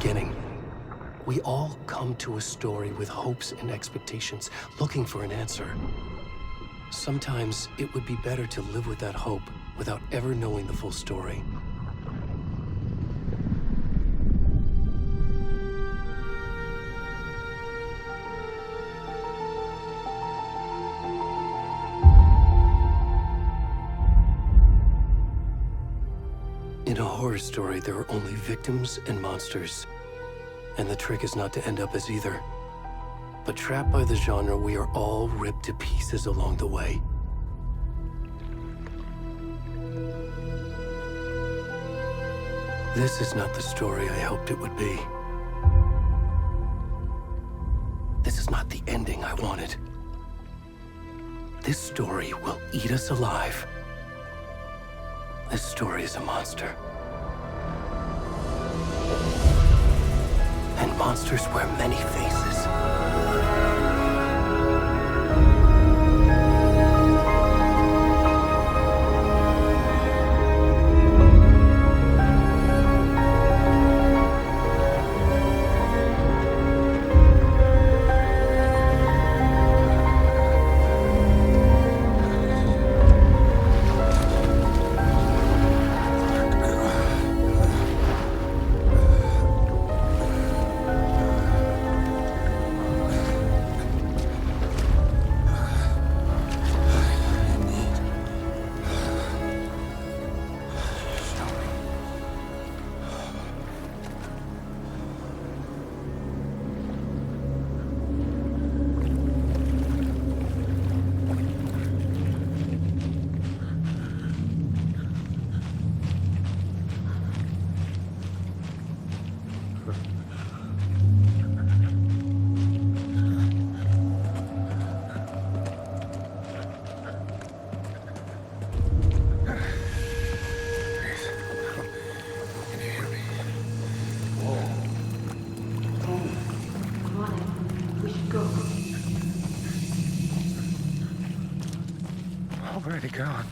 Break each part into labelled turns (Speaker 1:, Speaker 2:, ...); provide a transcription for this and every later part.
Speaker 1: beginning. We all come to a story with hopes and expectations, looking for an answer. Sometimes it would be better to live with that hope without ever knowing the full story. In a horror story, there are only victims and monsters. And the trick is not to end up as either. But trapped by the genre, we are all ripped to pieces along the way. This is not the story I hoped it would be. This is not the ending I wanted. This story will eat us alive. This story is a monster. And monsters wear many faces.
Speaker 2: Already gone.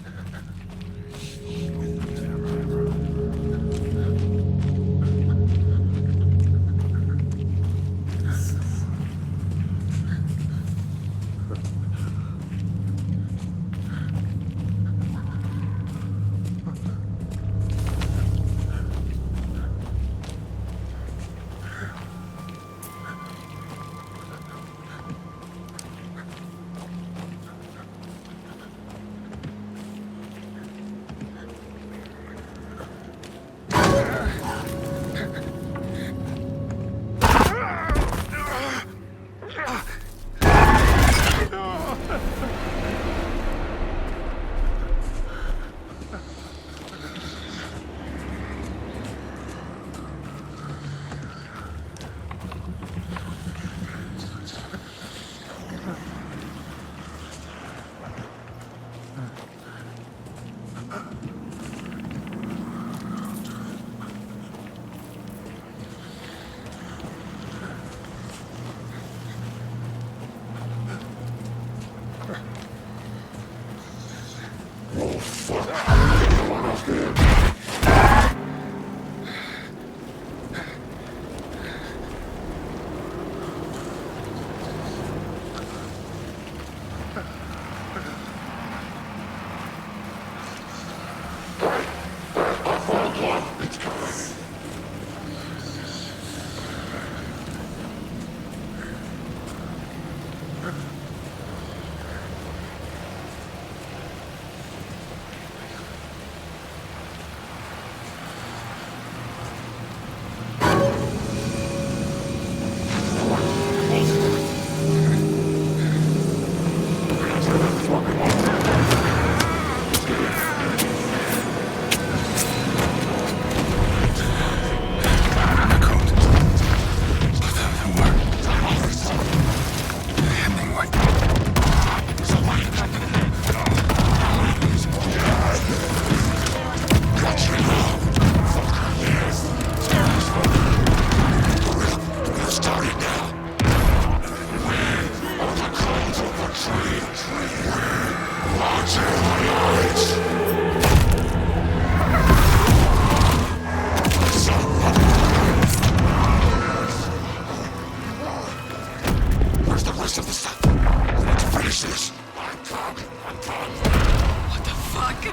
Speaker 2: Let's finish this.
Speaker 3: What the fuck?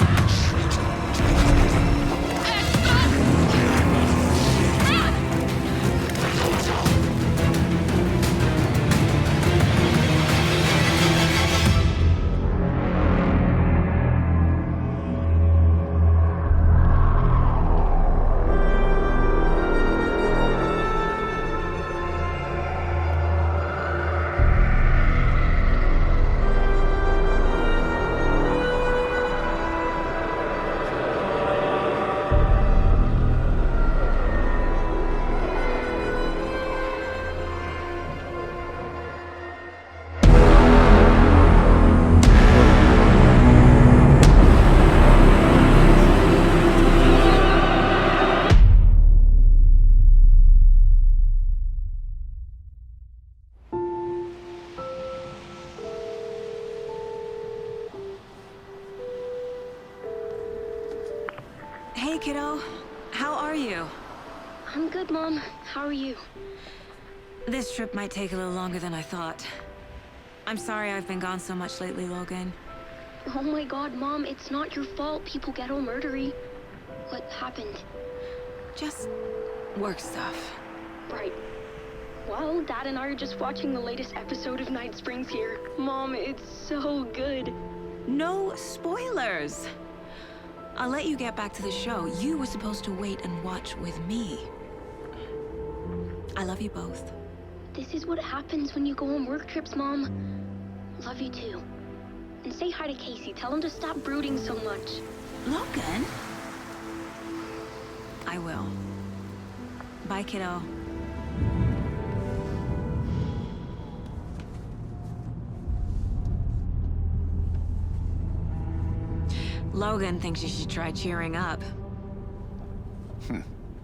Speaker 3: Hey, kiddo. How are you?
Speaker 4: I'm good, Mom. How are you?
Speaker 3: This trip might take a little longer than I thought. I'm sorry I've been gone so much lately, Logan.
Speaker 4: Oh my god, Mom, it's not your fault people get all murdery. What happened?
Speaker 3: Just work stuff.
Speaker 4: Right. Well, Dad and I are just watching the latest episode of Night Springs here. Mom, it's so good.
Speaker 3: No spoilers! I'll let you get back to the show. You were supposed to wait and watch with me. I love you both.
Speaker 4: This is what happens when you go on work trips, Mom. Love you too. And say hi to Casey. Tell him to stop brooding so much.
Speaker 3: Logan? I will. Bye, kiddo. Logan thinks you should try cheering up.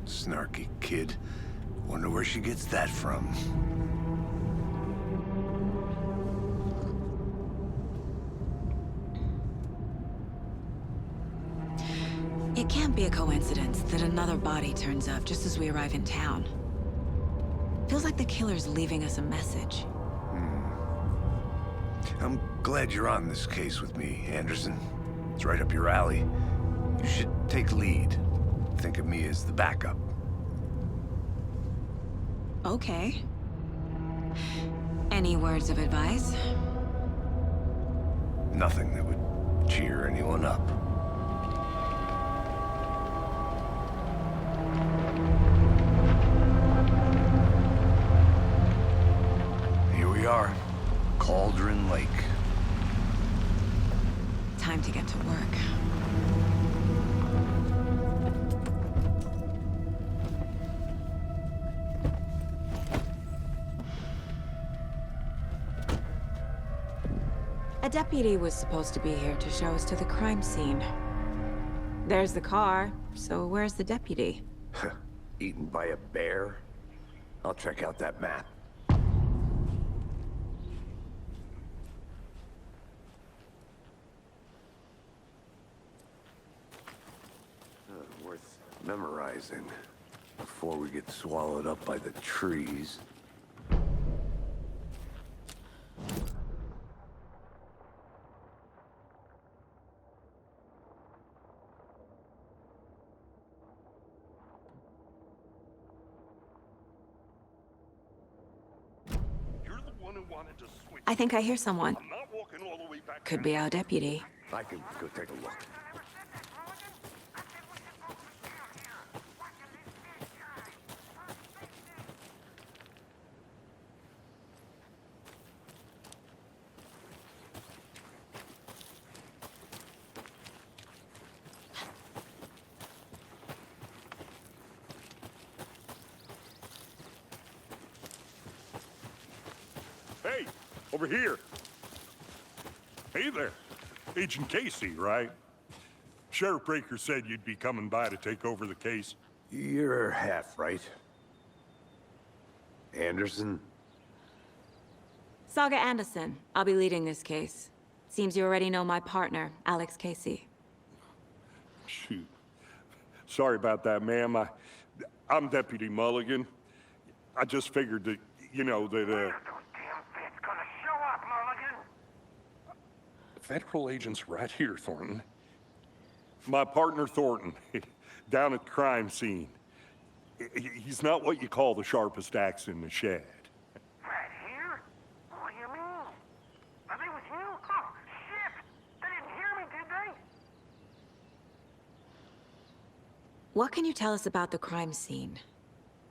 Speaker 2: Snarky kid. Wonder where she gets that from.
Speaker 3: It can't be a coincidence that another body turns up just as we arrive in town. Feels like the killer's leaving us a message.
Speaker 2: I'm glad you're on this case with me, Anderson. It's right up your alley. You should take lead. Think of me as the backup.
Speaker 3: Okay. Any words of advice?
Speaker 2: Nothing that would cheer anyone up. Here we are. Cauldron Lake.
Speaker 3: Time to get to work. A deputy was supposed to be here to show us to the crime scene. There's the car, so where's the deputy?
Speaker 2: Eaten by a bear? I'll check out that map. Worth memorizing before we get swallowed up by the trees.
Speaker 3: I think I hear someone. Could be our deputy.
Speaker 2: I can go take a look.
Speaker 5: Hey, over here. Hey there. Agent Casey, right? Sheriff Breaker said you'd be coming by to take over the case.
Speaker 2: You're half right. Anderson?
Speaker 3: Saga Anderson. I'll be leading this case. Seems you already know my partner, Alex Casey.
Speaker 5: Shoot. Sorry about that, ma'am. I'm Deputy Mulligan. I just figured that, you know, that,
Speaker 6: Those damn feds gonna show up, Mulligan.
Speaker 5: Federal agents right here, Thornton. My partner, Thornton, down at the crime scene. He's not what you call the sharpest axe in the shed.
Speaker 6: Right here? What do you mean? Are they with you? Oh, shit! They didn't hear me, did they?
Speaker 3: What can you tell us about the crime scene?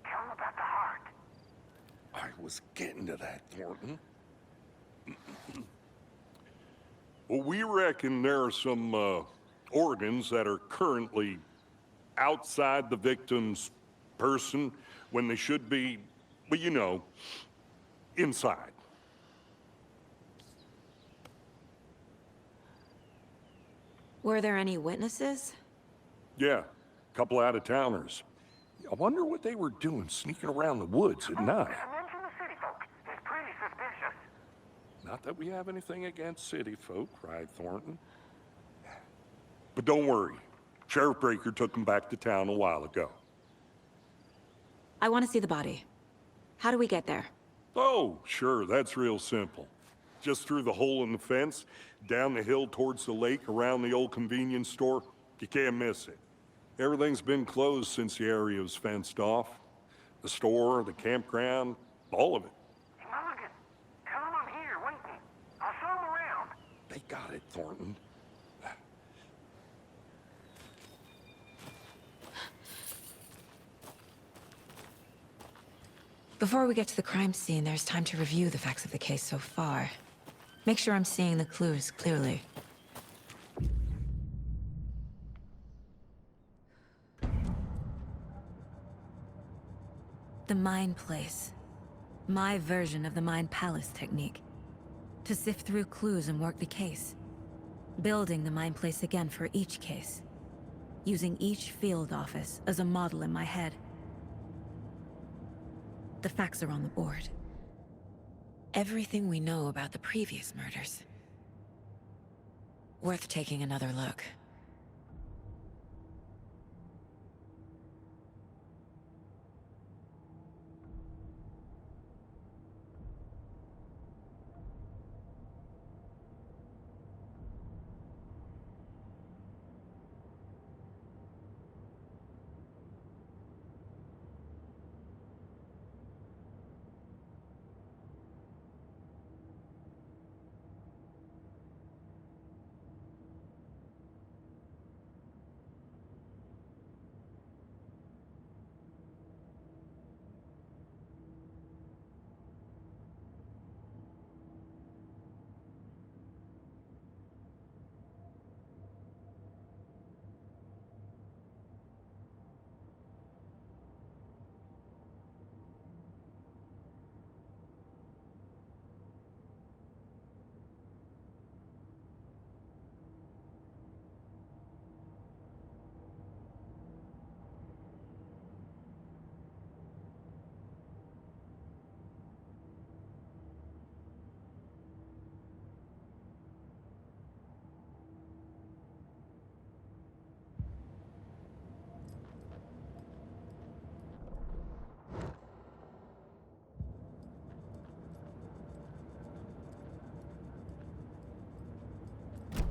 Speaker 6: Tell them about the heart.
Speaker 5: I was getting to that, Thornton. Well, we reckon there are some organs that are currently outside the victim's person when they should be, well, you know, inside.
Speaker 3: Were there any witnesses?
Speaker 5: Yeah, a couple out-of-towners. I wonder what they were doing sneaking around the woods at night.
Speaker 6: Mention the city folk. It's pretty suspicious.
Speaker 5: Not that we have anything against city folk, right, Thornton? But don't worry. Sheriff Breaker took them back to town a while ago.
Speaker 3: I want to see the body. How do we get there?
Speaker 5: Oh, sure, that's real simple. Just through the hole in the fence, down the hill towards the lake, around the old convenience store. You can't miss it. Everything's been closed since the area was fenced off. The store, the campground, all of it.
Speaker 6: Mulligan, tell them I'm here, waiting. I'll show them around.
Speaker 5: They got it, Thornton.
Speaker 3: Before we get to the crime scene, there's time to review the facts of the case so far. Make sure I'm seeing the clues clearly. The Mind Place. My version of the Mind Palace technique. To sift through clues and work the case. Building the Mind Place again for each case. Using each field office as a model in my head. The facts are on the board. Everything we know about the previous murders. Worth taking another look.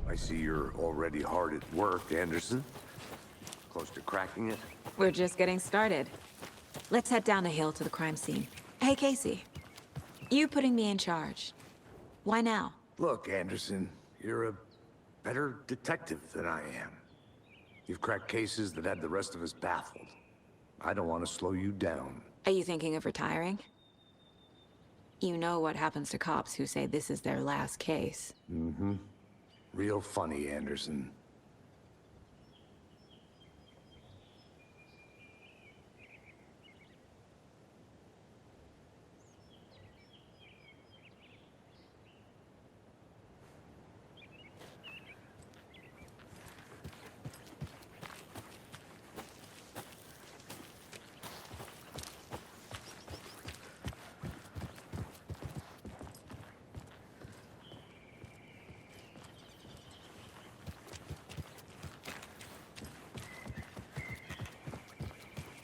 Speaker 2: I see you're already hard at work, Anderson. Close to cracking it?
Speaker 3: We're just getting started. Let's head down the hill to the crime scene. Hey, Casey. You putting me in charge. Why now?
Speaker 2: Look, Anderson, you're a better detective than I am. You've cracked cases that had the rest of us baffled. I don't want to slow you down.
Speaker 3: Are you thinking of retiring? You know what happens to cops who say this is their last case.
Speaker 2: Mm-hmm. Real funny, Anderson.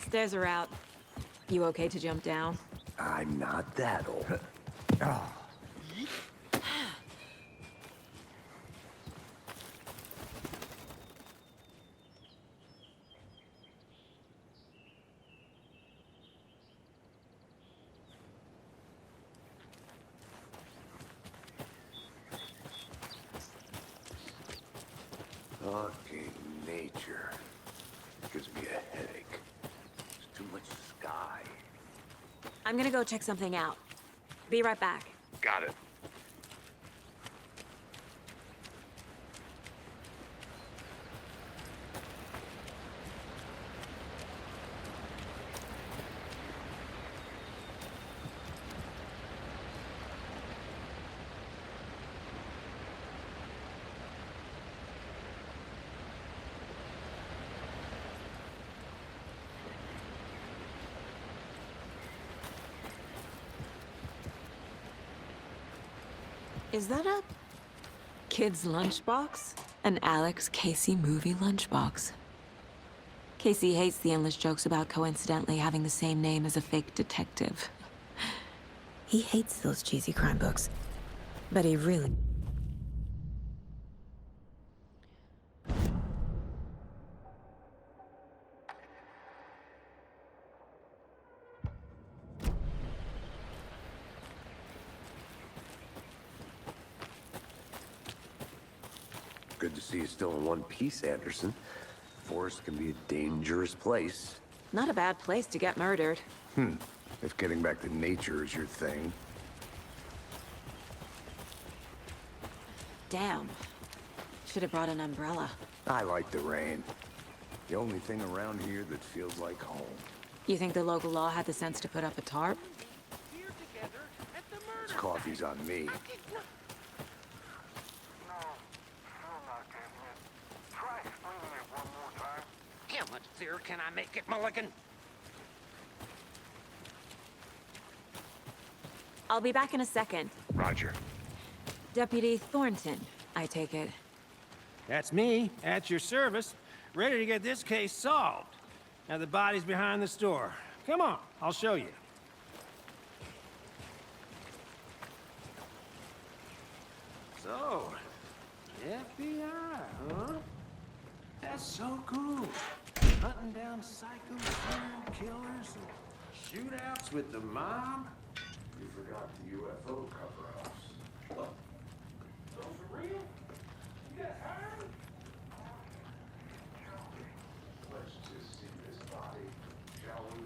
Speaker 3: Stairs are out. You okay to jump down?
Speaker 2: I'm not that old. Fucking nature. Gives me a headache. There's too much sky.
Speaker 3: I'm gonna go check something out. Be right back.
Speaker 2: Got it.
Speaker 3: Is that a kid's lunchbox? An Alex Casey movie lunchbox. Casey hates the endless jokes about coincidentally having the same name as a fake detective. He hates those cheesy crime books. But he really...
Speaker 2: Good to see you still in one piece, Anderson. Forest can be a dangerous place.
Speaker 3: Not a bad place to get murdered.
Speaker 2: If getting back to nature is your thing.
Speaker 3: Damn. Should have brought an umbrella.
Speaker 2: I like the rain. The only thing around here that feels like home.
Speaker 3: You think the local law had the sense to put up a tarp?
Speaker 6: Here together at the murder.
Speaker 2: This coffee's on me.
Speaker 6: No, I'm not getting it. Try explaining it one more time. How much clearer can I make it, Mulligan?
Speaker 3: I'll be back in a second.
Speaker 2: Roger.
Speaker 3: Deputy Thornton, I take it.
Speaker 7: That's me, at your service, ready to get this case solved. Now the body's behind the store. Come on, I'll show you. So, FBI, huh? That's so cool. Hunting down psycho serial killers and shootouts with the mob.
Speaker 2: You forgot the UFO cover-ups.
Speaker 7: Those for real? You guys hired?
Speaker 2: Let's just see this body, shall we?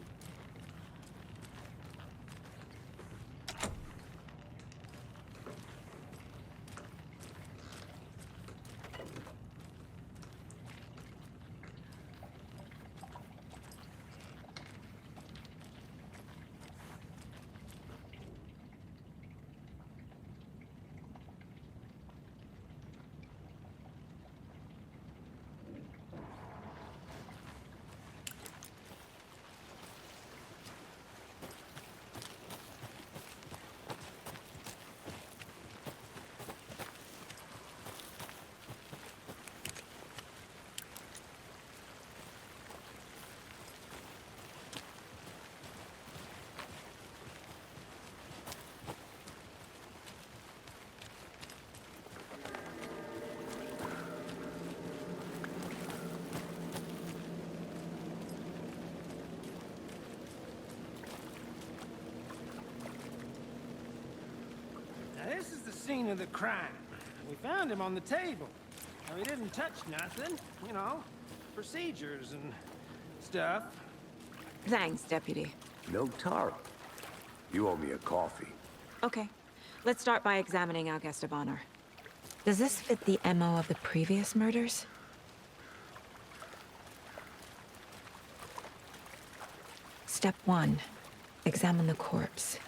Speaker 7: Now this is the scene of the crime. We found him on the table. Now, he didn't touch nothing, you know, procedures and stuff.
Speaker 3: Thanks, Deputy.
Speaker 2: No tarp. You owe me a coffee.
Speaker 3: Okay. Let's start by examining our guest of honor. Does this fit the MO of the previous murders? Step 1. Examine the corpse.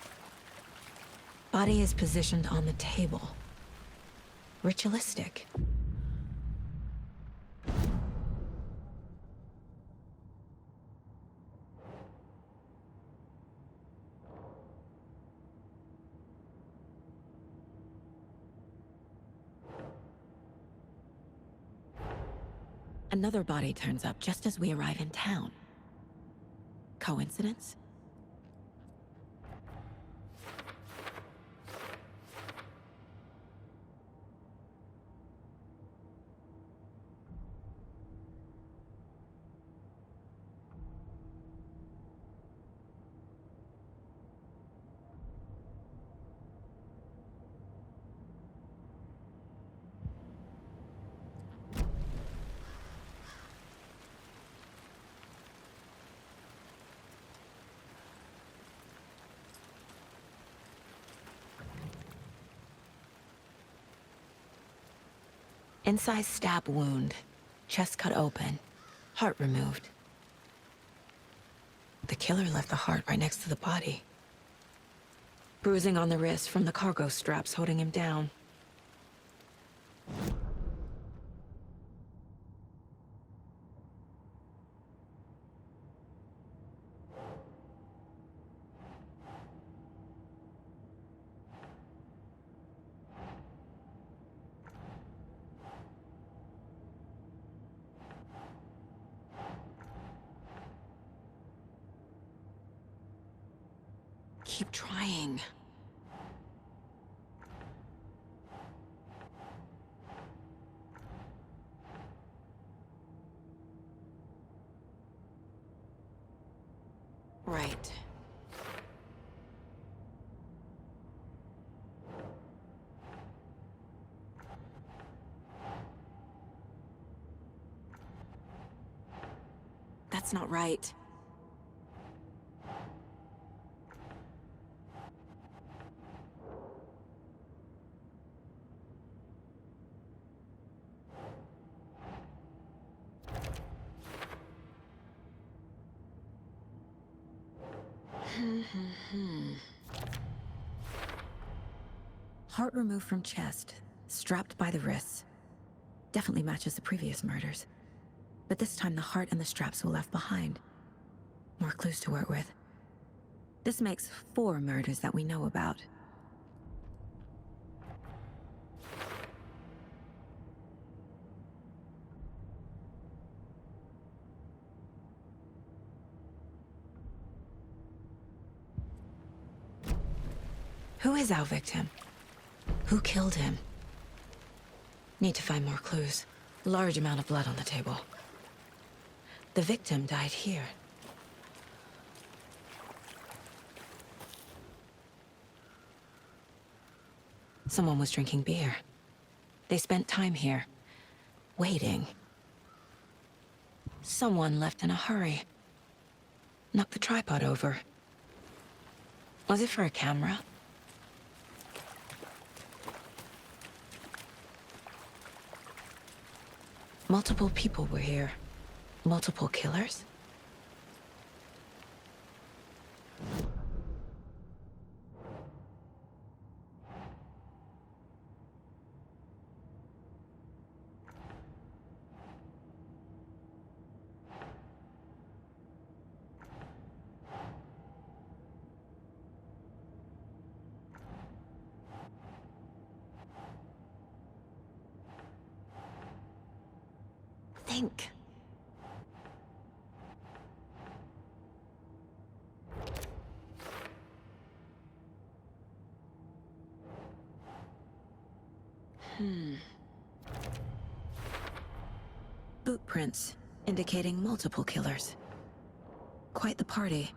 Speaker 3: Body is positioned on the table. Ritualistic. Another body turns up just as we arrive in town. Coincidence? Incised stab wound. Chest cut open. Heart removed. The killer left the heart right next to the body. Bruising on the wrist from the cargo straps holding him down. Keep trying. Right. That's not right. Heart removed from chest, strapped by the wrists. Definitely matches the previous murders. But this time the heart and the straps were left behind. More clues to work with. This makes 4 murders that we know about. Who is our victim? Who killed him? Need to find more clues. Large amount of blood on the table. The victim died here. Someone was drinking beer. They spent time here, waiting. Someone left in a hurry. Knocked the tripod over. Was it for a camera? Multiple people were here. Multiple killers? Think. Boot prints, indicating multiple killers. Quite the party.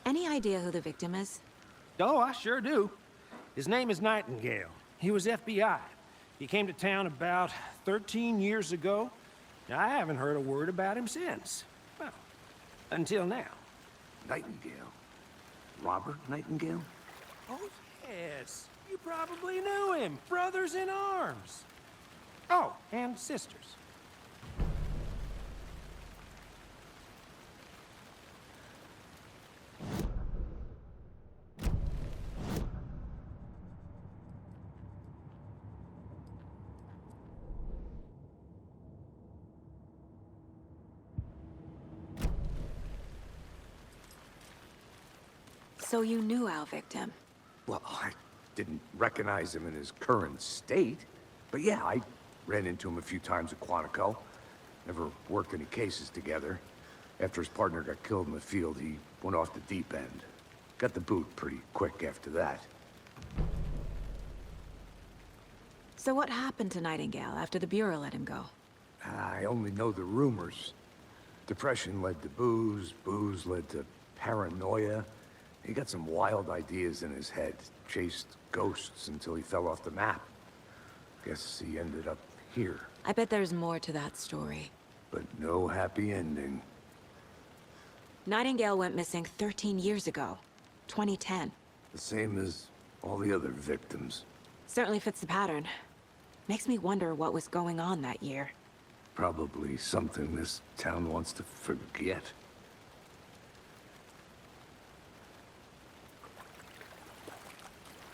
Speaker 3: Any idea who the victim is?
Speaker 7: Oh, I sure do. His name is Nightingale. He was FBI. He came to town about 13 years ago. I haven't heard a word about him since. Well, until now.
Speaker 2: Nightingale? Robert Nightingale?
Speaker 7: Oh, yes. You probably knew him. Brothers in arms. Oh, and sisters.
Speaker 3: So you knew our victim?
Speaker 2: Well, I didn't recognize him in his current state. But yeah, I ran into him a few times at Quantico. Never worked any cases together. After his partner got killed in the field, he went off the deep end. Got the boot pretty quick after that.
Speaker 3: So what happened to Nightingale after the Bureau let him go?
Speaker 2: I only know the rumors. Depression led to booze, booze led to paranoia, He got some wild ideas in his head, chased ghosts until he fell off the map. Guess he ended up here,
Speaker 3: I bet there's more to that story.
Speaker 2: but no happy ending.
Speaker 3: Nightingale went missing 13 years ago. 2010.
Speaker 2: The same as all the other victims.
Speaker 3: Certainly fits the pattern. Makes me wonder what was going on that year.
Speaker 2: Probably something this town wants to forget.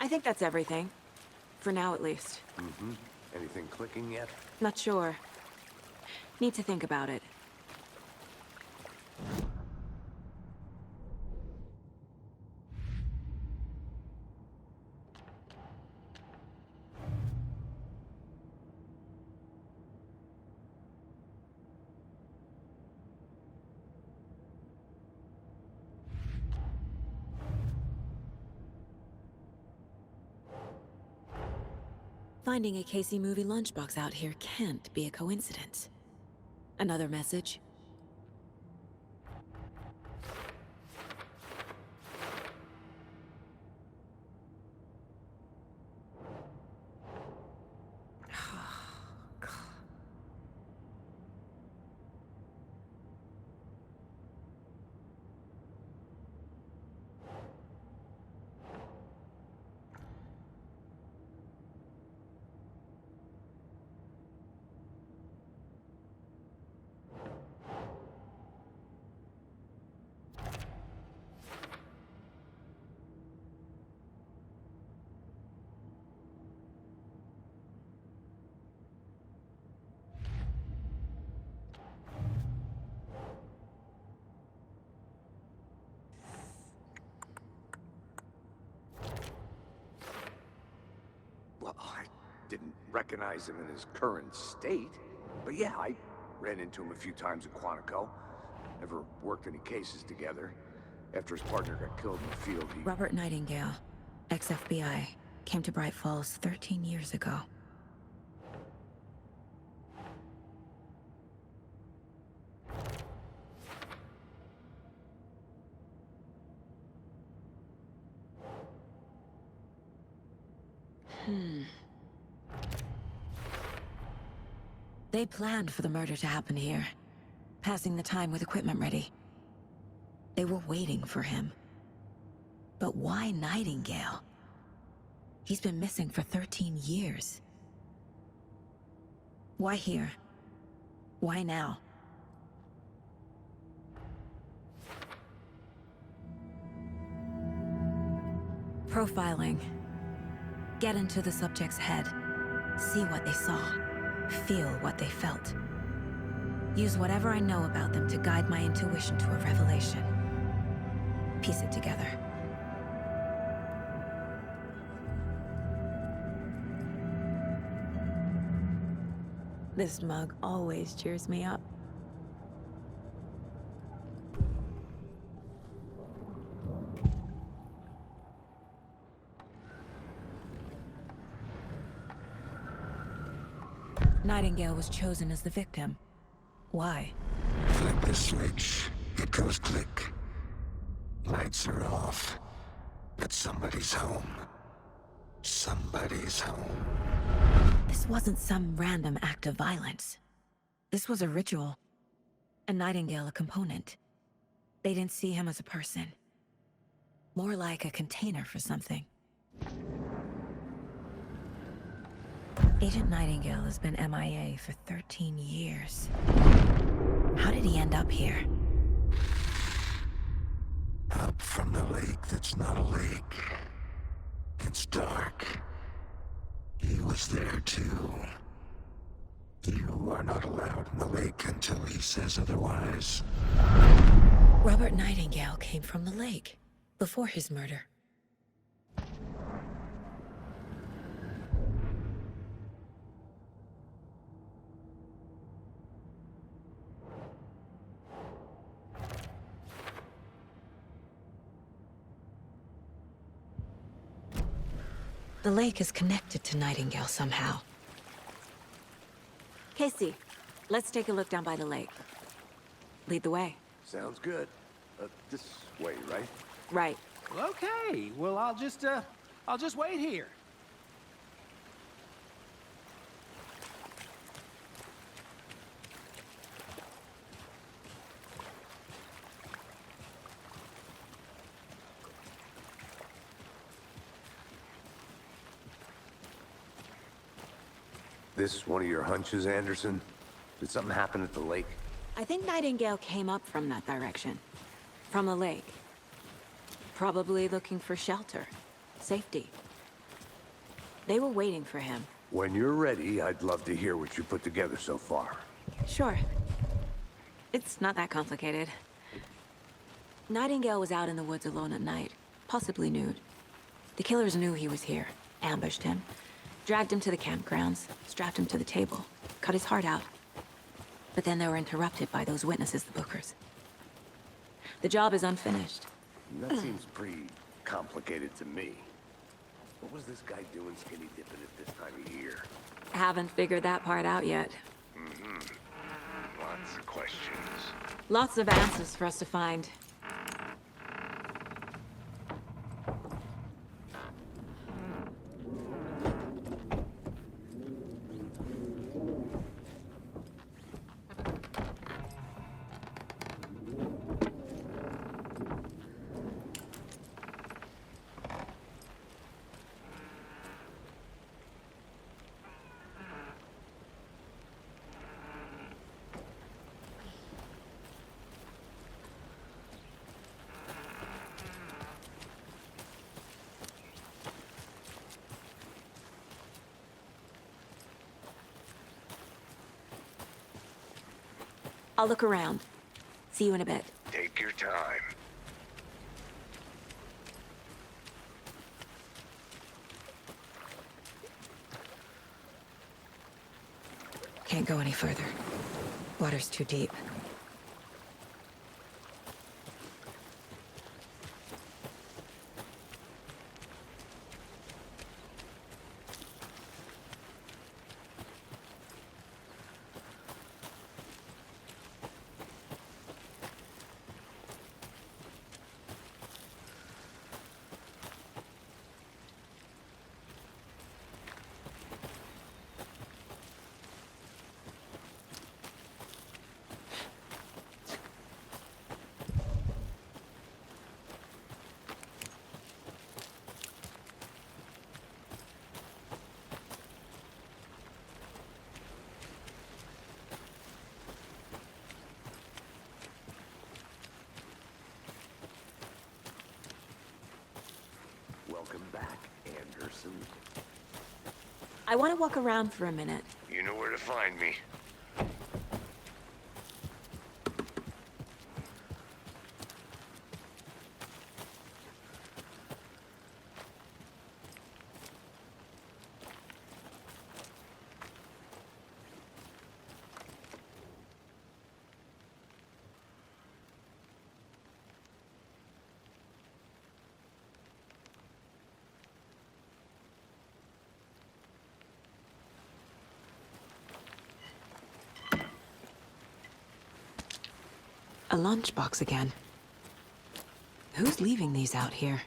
Speaker 3: I think that's everything. For now, at least.
Speaker 2: Anything clicking yet?
Speaker 3: Not sure. Need to think about it. Finding a Casey movie lunchbox out here can't be a coincidence. Another message?
Speaker 2: Well, I didn't recognize him in his current state. But yeah, I ran into him a few times at Quantico. Never worked any cases together. After his partner got killed in the field, he...
Speaker 3: Robert Nightingale, ex-FBI, came to Bright Falls 13 years ago. They planned for the murder to happen here, passing the time with equipment ready. They were waiting for him. But why Nightingale? He's been missing for 13 years. Why here? Why now? Profiling. Get into the subject's head. See what they saw. Feel what they felt. Use whatever I know about them to guide my intuition to a revelation. Piece it together. This mug always cheers me up. Nightingale was chosen as the victim. Why?
Speaker 8: Flip the switch. It goes click. Lights are off. But somebody's home. Somebody's home.
Speaker 3: This wasn't some random act of violence. This was a ritual. And Nightingale a component. They didn't see him as a person. More like a container for something. Agent Nightingale has been MIA for 13 years. How did he end up here?
Speaker 8: Up from the lake that's not a lake. It's dark. He was there too. You are not allowed in the lake until he says otherwise.
Speaker 3: Robert Nightingale came from the lake, before his murder. The lake is connected to Nightingale somehow. Casey, let's take a look down by the lake. Lead the way.
Speaker 2: Sounds good. This way, right?
Speaker 3: Right.
Speaker 7: Well, okay. Well, I'll just wait here.
Speaker 2: This one of your hunches, Anderson? Did something happen at the lake?
Speaker 3: I think Nightingale came up from that direction. From the lake. Probably looking for shelter. Safety. They were waiting for him.
Speaker 2: When you're ready, I'd love to hear what you put together so far.
Speaker 3: Sure. It's not that complicated. Nightingale was out in the woods alone at night, possibly nude. The killers knew he was here, ambushed him, dragged him to the campgrounds, strapped him to the table, cut his heart out. But then they were interrupted by those witnesses, the Bookers. The job is unfinished.
Speaker 2: That seems pretty complicated to me. What was this guy doing skinny dipping at this time of year?
Speaker 3: Haven't figured that part out yet.
Speaker 2: Lots of questions.
Speaker 3: Lots of answers for us to find. I'll look around. See you in a bit.
Speaker 2: Take your time.
Speaker 3: Can't go any further. Water's too deep.
Speaker 2: Welcome back, Anderson.
Speaker 3: I want to walk around for a minute.
Speaker 2: You know where to find me.
Speaker 3: A lunchbox again. Who's leaving these out here?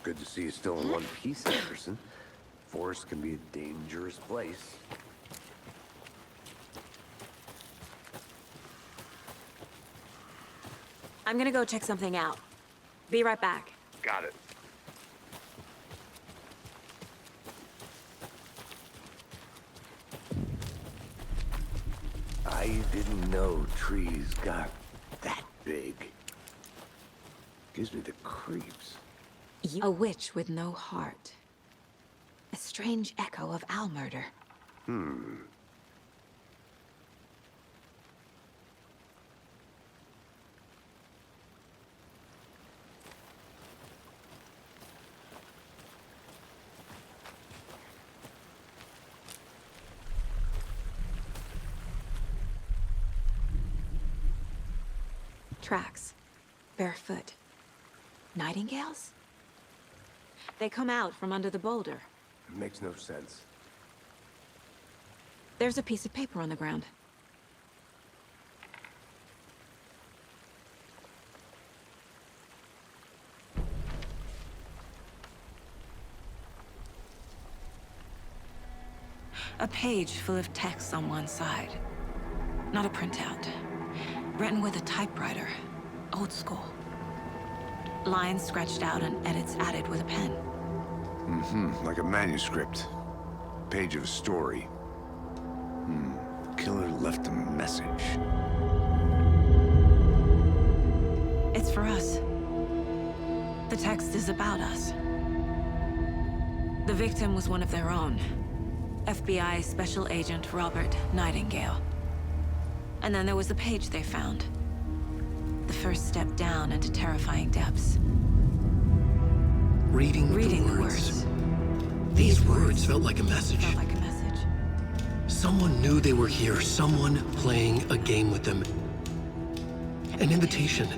Speaker 2: Good to see you still in one piece, Anderson. Forest can be a dangerous place.
Speaker 3: I'm gonna go check something out. Be right back.
Speaker 2: Got it. I didn't know trees got that big. Gives me the creeps.
Speaker 3: A witch with no heart. A strange echo of owl murder. Tracks. Barefoot. Nightingales? They come out from under the boulder.
Speaker 2: It makes no sense.
Speaker 3: There's a piece of paper on the ground. A page full of text on one side. Not a printout. Written with a typewriter. Old school. Lines scratched out and edits added with a pen.
Speaker 2: Like a manuscript. Page of a story. The killer left a message.
Speaker 3: It's for us. The text is about us. The victim was one of their own. FBI Special Agent Robert Nightingale. And then there was the page they found. The first step down into terrifying depths.
Speaker 1: Reading the words. These words felt like a message.
Speaker 3: Felt like a message.
Speaker 1: Someone knew they were here, someone playing a game with them. An invitation.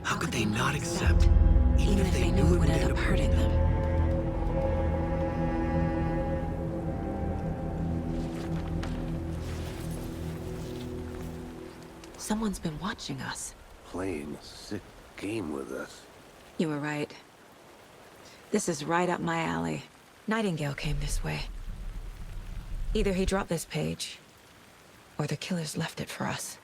Speaker 1: How could they not accept,
Speaker 3: Even if they knew it would end up hurting them. Someone's been watching us.
Speaker 2: Playing a sick game with us.
Speaker 3: You were right. This is right up my alley. Nightingale came this way. Either he dropped this page, or the killers left it for us.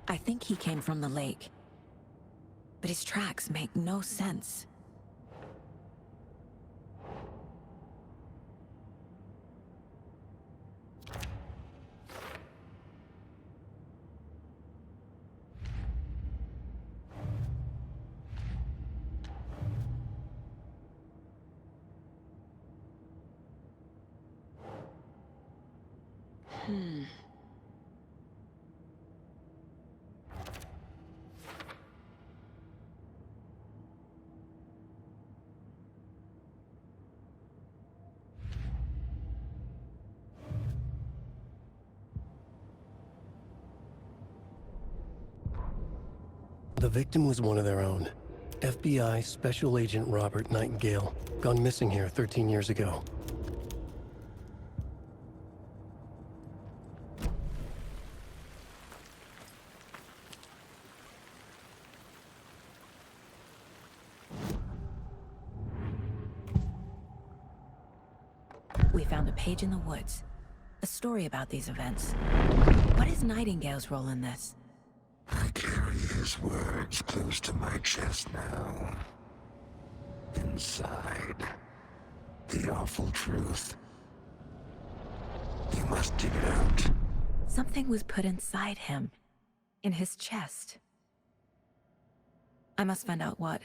Speaker 3: I think he came from the lake. But his tracks make no sense.
Speaker 1: The victim was one of their own. FBI Special Agent Robert Nightingale, gone missing here 13 years ago.
Speaker 3: We found a page in the woods. A story about these events. What is Nightingale's role in this?
Speaker 8: I carry his words close to my chest now. Inside, the awful truth. You must dig it out.
Speaker 3: Something was put inside him. In his chest. I must find out what.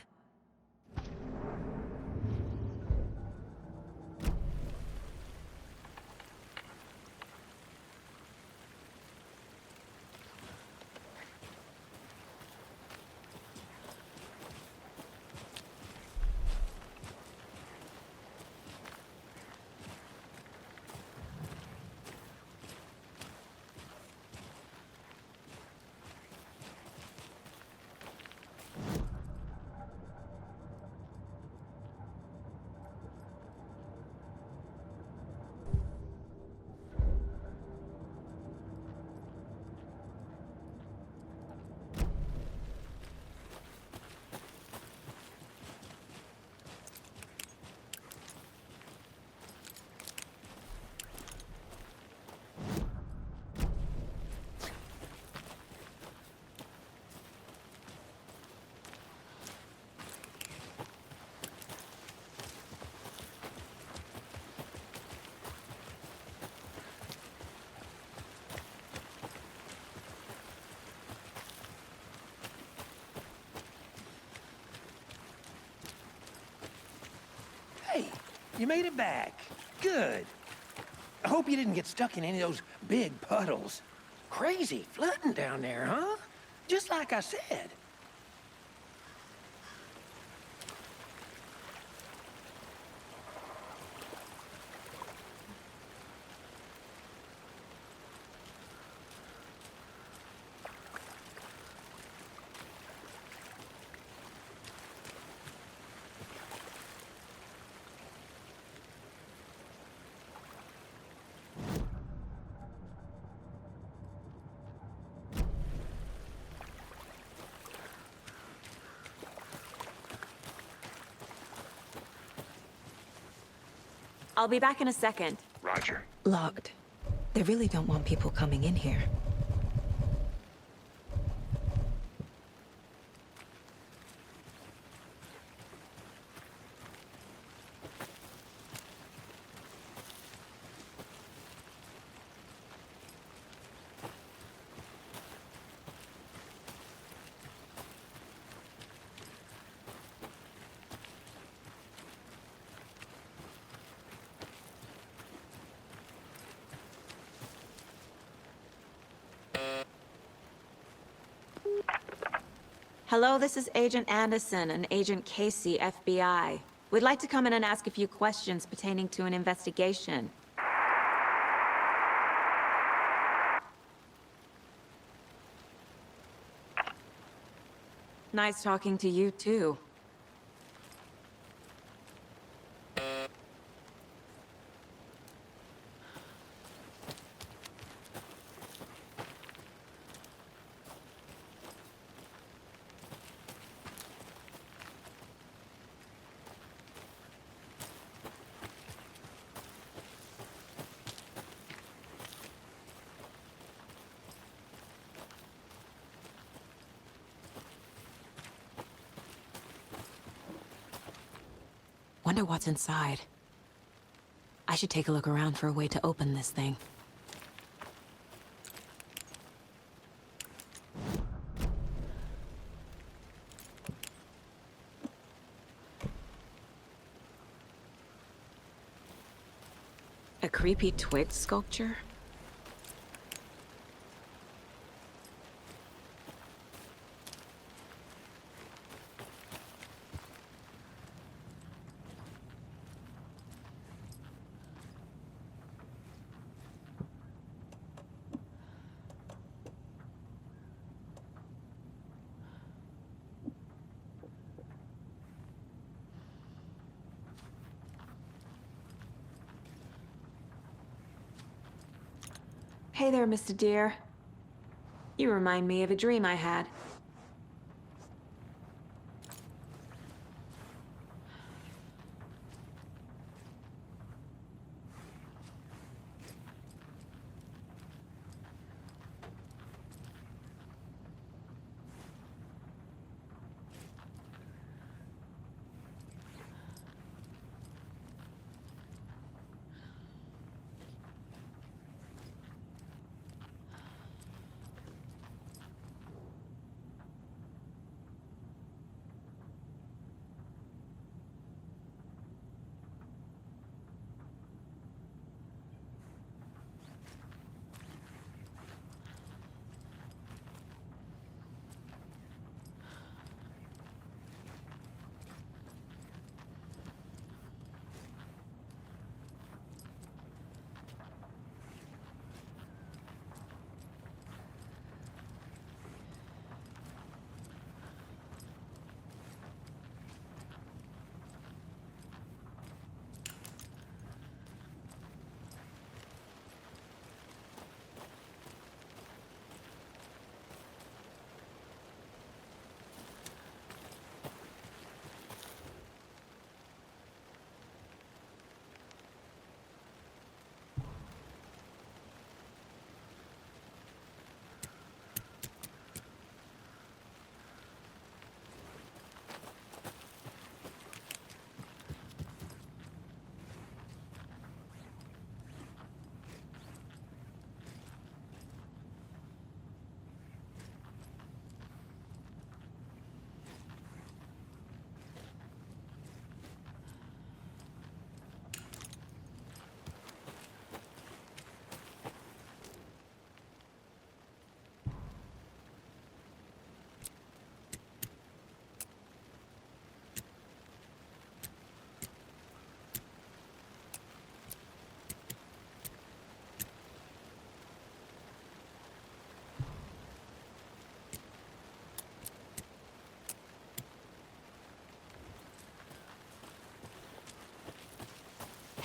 Speaker 7: You made it back. Good. I hope you didn't get stuck in any of those big puddles. Crazy flooding down there, huh? Just like I said.
Speaker 3: I'll be back in a second.
Speaker 8: Roger.
Speaker 3: Locked. They really don't want people coming in here. Hello, this is Agent Anderson and Agent Casey, FBI. We'd like to come in and ask a few questions pertaining to an investigation. Nice talking to you, too. Wonder what's inside. I should take a look around for a way to open this thing. A creepy twig sculpture? Hey there, Mr. Deer. You remind me of a dream I had.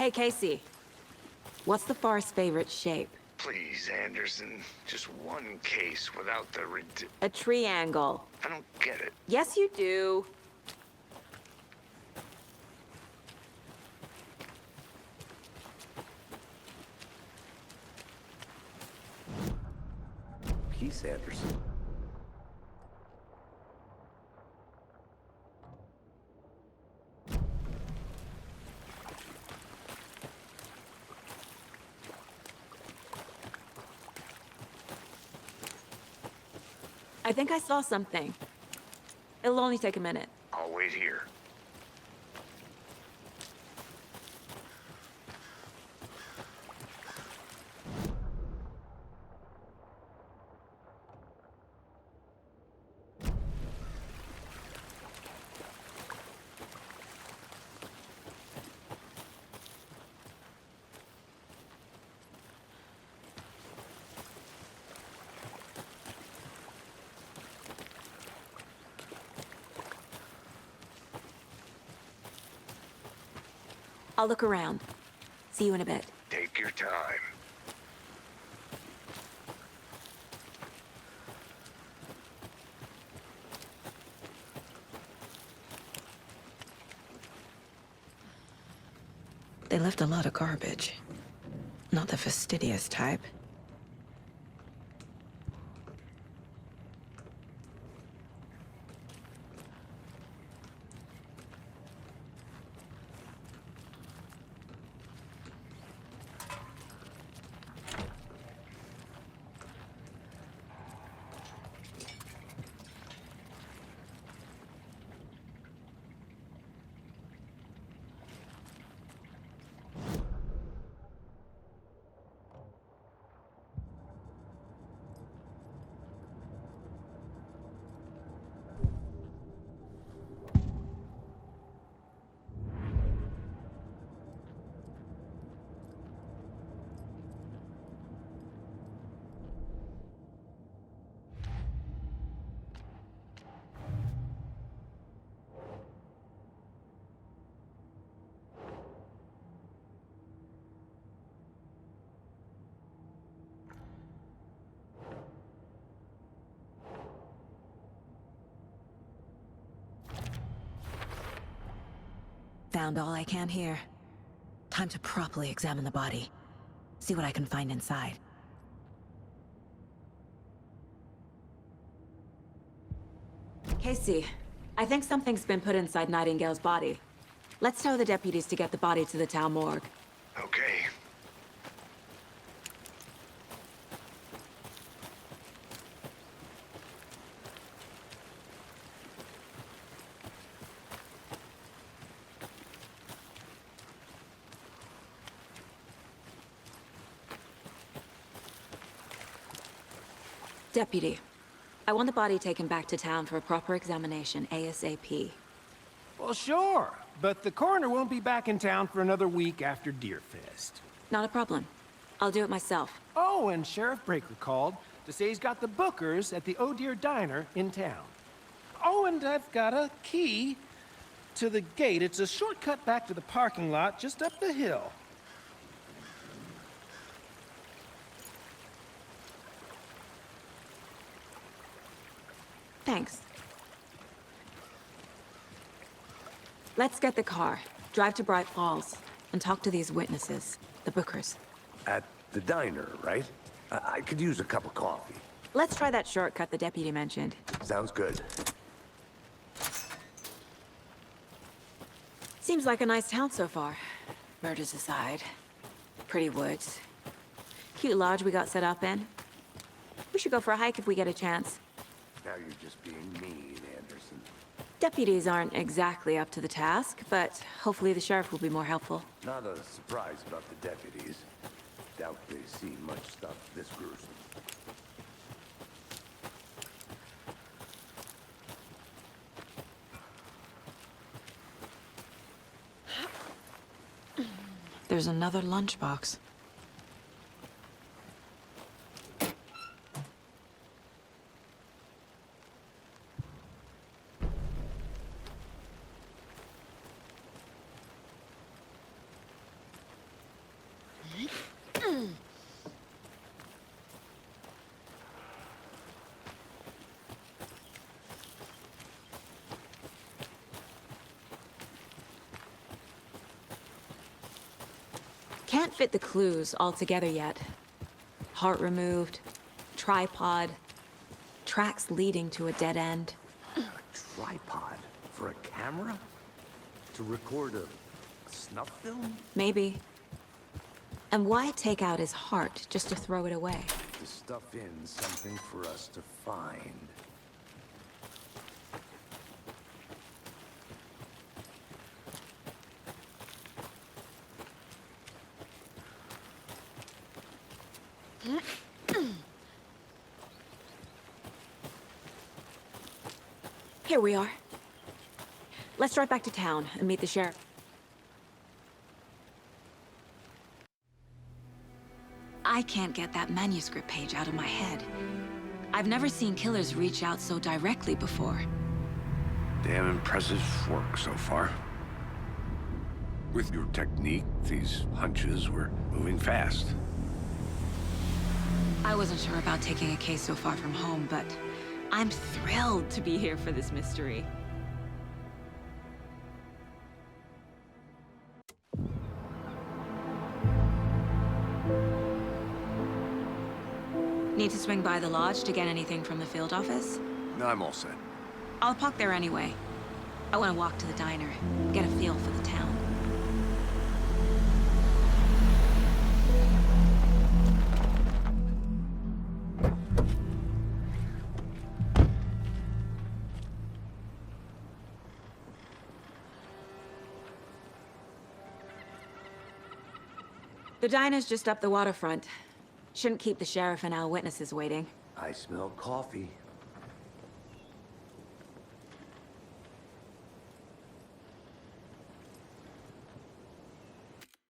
Speaker 3: Hey, Casey. What's the forest's favorite shape?
Speaker 8: Please, Anderson. Just one case without the
Speaker 3: A triangle.
Speaker 8: I don't get it.
Speaker 3: Yes, you do.
Speaker 2: Peace, Anderson.
Speaker 3: I think I saw something. It'll only take a minute.
Speaker 8: I'll wait here.
Speaker 3: I'll look around. See you in a bit.
Speaker 8: Take your time.
Speaker 3: They left a lot of garbage. Not the fastidious type. Found all I can here. Time to properly examine the body. See what I can find inside. Casey, I think something's been put inside Nightingale's body. Let's tell the deputies to get the body to the town morgue.
Speaker 8: Okay.
Speaker 3: Deputy, I want the body taken back to town for a proper examination ASAP.
Speaker 7: Well, sure. But the coroner won't be back in town for another week after Deerfest.
Speaker 3: Not a problem. I'll do it myself.
Speaker 7: Oh, and Sheriff Breaker called to say he's got the Bookers at the Oh Dear Diner in town. Oh, and I've got a key to the gate. It's a shortcut back to the parking lot just up the hill.
Speaker 3: Thanks. Let's get the car, drive to Bright Falls, and talk to these witnesses, the Bookers.
Speaker 2: At the diner, right? I could use a cup of coffee.
Speaker 3: Let's try that shortcut the deputy mentioned.
Speaker 2: Sounds good.
Speaker 3: Seems like a nice town so far. Murders aside. Pretty woods. Cute lodge we got set up in. We should go for a hike if we get a chance.
Speaker 2: Now you're just being mean, Anderson.
Speaker 3: Deputies aren't exactly up to the task, but hopefully the sheriff will be more helpful.
Speaker 2: Not a surprise about the deputies. Doubt they see much stuff this gruesome.
Speaker 3: There's another lunchbox. can't fit the clues all together yet. Heart removed, tripod, tracks leading to a dead end.
Speaker 2: A tripod? For a camera? To record a snuff film?
Speaker 3: Maybe. And why take out his heart just to throw it away?
Speaker 2: To stuff in something for us to find.
Speaker 3: Here we are. Let's drive back to town and meet the sheriff. I can't get that manuscript page out of my head. I've never seen killers reach out so directly before.
Speaker 2: Damn impressive work so far. With your technique, these hunches were moving fast.
Speaker 3: I wasn't sure about taking a case so far from home, but I'm thrilled to be here for this mystery. Need to swing by the lodge to get anything from the field office?
Speaker 2: No, I'm all set.
Speaker 3: I'll park there anyway. I want to walk to the diner, get a feel for the town. The diner's just up the waterfront. Shouldn't keep the sheriff and our witnesses waiting.
Speaker 2: I smell coffee.